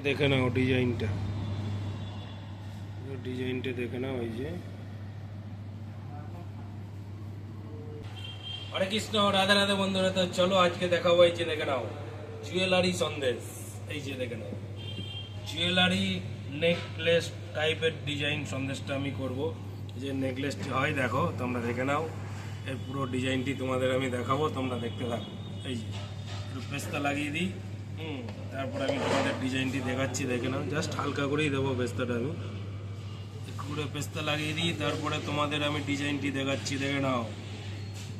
দেখে নাও ডিজাইনটা দেখে নাও। এই যে হরে কৃষ্ণ, রাধে রাধে বন্ধুরা। তো চলো আজকে দেখাবো, এই যে দেখে নাও জুয়েলারি সন্দেশ। এই যে দেখে নাও জুয়েলারি নেকলেস টাইপের ডিজাইন সন্দেশটা আমি করব। যে নেকলেসটি হয় দেখো, তোমরা দেখে নাও। এর পুরো ডিজাইনটি তোমাদের আমি দেখাবো, তোমরা দেখতে থাকো। এই যে একটু পেস্তা লাগিয়ে দিই, তারপরে আমি তোমাদের ডিজাইনটি দেখাচ্ছি, দেখে নাও। জাস্ট হালকা করেই দেবো পেস্তাটা, আমি একটু করে পেস্তা লাগিয়ে দিই, তারপরে তোমাদের আমি ডিজাইনটি দেখাচ্ছি, দেখে নাও।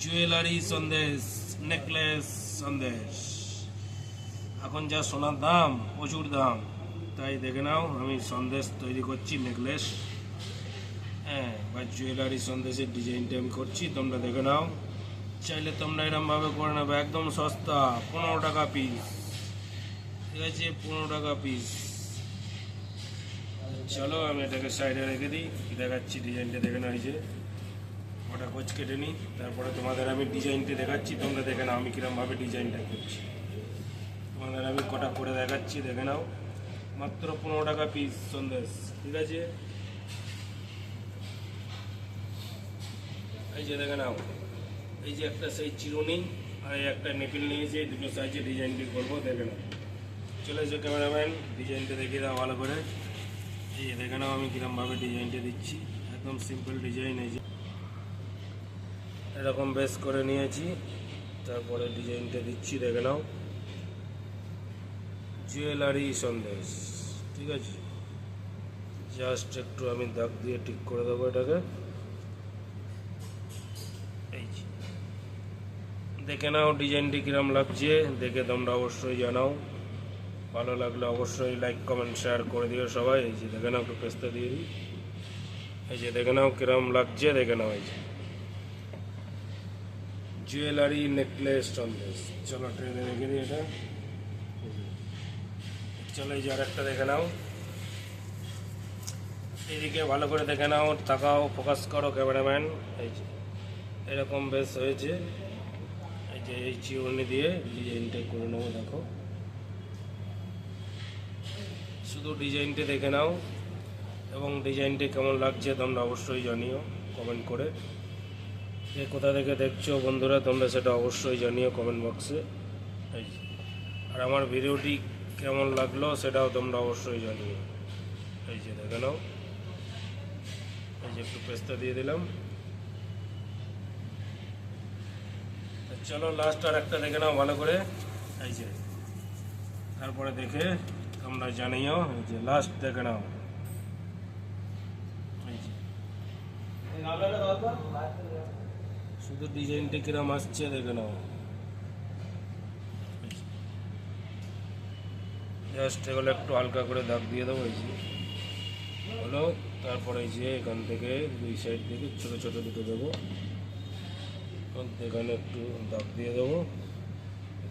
Jewellery sandesh, necklace sandesh. এখন যা সোনার দাম, প্রচুর দাম, তাই দেখে নাও আমি সন্দেশ তৈরি করছি, নেকলেস বা জুয়েলারি সন্দেশের ডিজাইনটা আমি করছি, তোমরা দেখে নাও। চাইলে তোমরা এরমভাবে করে নেবে, একদম সস্তা, 15 টাকা পিস। ঠিক আছে, 15 টাকা পিস। চলো আমি এটাকে সাইডে রেখে দিই, দেখাচ্ছি ডিজাইনটা দেখে নাও। এই যে ওটা কোচ কেটে নিই, তারপরে তোমাদের আমি ডিজাইনটা দেখাচ্ছি, তোমরা দেখে নাও আমি কীরকমভাবে ডিজাইনটা করছি। তোমাদের আমি কটা করে দেখাচ্ছি, দেখে নাও। মাত্র 15 টাকা পিস সন্দেশ। ঠিক আছে, এই যে দেখে নাও। এই যে একটা সেই চিরুনি আর একটা নেপিল নিয়েছি, এই দুটো সাইজে ডিজাইনটি করবো, দেখে নাও। চলে এসো ক্যামেরাম্যান, ডিজাইনটা দেখিয়ে দাও ভালো করে। এই যে দেখে নাও আমি কীরকমভাবে ডিজাইনটা দিচ্ছি, একদম সিম্পল ডিজাইন। এই যে এরকম বেস করে নিয়েছি, তারপরে ডিজাইনটা দিচ্ছি, দেখে নাও। জুয়েলারি সন্দেশ। ঠিক আছে, জাস্ট একটু আমি দাগ দিয়ে ঠিক করে দেবো এটাকে। এই যে দেখে নাও ডিজাইনটি কিরম লাগছে, দেখে তোমরা অবশ্যই জানাও। ভালো লাগলে অবশ্যই লাইক কমেন্ট শেয়ার করে দিও সবাই। এই যে দেখে নাও, একটু পেস্তা দিয়ে দিই। এই যে দেখে নাও কিরম লাগছে, দেখে নাও। এই যে জুয়েলারি নেকলেস সন্দেশ। চলো ট্রেনে রেখে দিই এটা। চলো এই যে আরেকটা দেখে নাও, এদিকে ভালো করে দেখে নাও, তাকাও, ফোকাস করো ক্যামেরাম্যান। এই যে এরকম বেশ হয়েছে। এই যে এই চিরুনি দিয়ে ডিজাইনটা করে নেবো, দেখো। শুধু ডিজাইনটা দেখে নাও, এবং ডিজাইনটা কেমন লাগছে তোমরা অবশ্যই জানিও কমেন্ট করে। যে কোথা থেকে দেখছো বন্ধুরা, তোমরা সেটা অবশ্যই জানিও কমেন্ট বক্সে। এই যে আর আমার ভিডিওটি কেমন লাগলো সেটাও তোমরা অবশ্যই জানিও। এই যে দেখে নাও, এই যে একটু পেস্তা দিয়ে দিলাম। চলো লাস্ট আর একটা দেখে নাও ভালো করে। এই যে তারপরে দেখে তোমরা জানিও। এই যে লাস্ট দেখে নাও, এই যে শুধু ডিজাইনটা কিরম আসছে দেখে নাও। জাস্ট এগুলো একটু হালকা করে দাগ দিয়ে দেবো। এই যে হলো, তারপরে এই যে এখান থেকে দুই সাইড থেকে ছোটো ছোটো দুটো দেবো, এখানে একটু দাগ দিয়ে দেবো,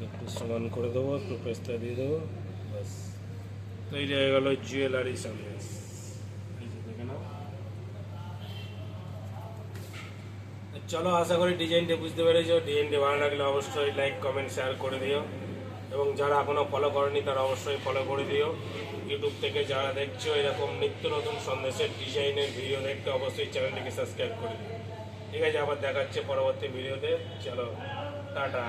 একটু সমান করে দেবো, একটু পেস্তা দিয়ে দেবো, ব্যাস তৈরি হয়ে গেল জুয়েলারি সন্দেশ। এই যে দেখে নাও। চলো আশা করি ডিজাইনটা বুঝতে পেরেছো। ডিজাইনটা ভালো লাগলে অবশ্যই লাইক কমেন্ট শেয়ার করে দিও, এবং যারা এখনও ফলো করেনি তারা অবশ্যই ফলো করে দিও। ইউটিউব থেকে যারা দেখছো এরকম নিত্য নতুন সন্দেশের ডিজাইনের ভিডিও দেখতে অবশ্যই চ্যানেলটিকে সাবস্ক্রাইব করে দিও। ঠিক আছে, আবার দেখাচ্ছে পরবর্তী ভিডিওতে। চলো টাটা।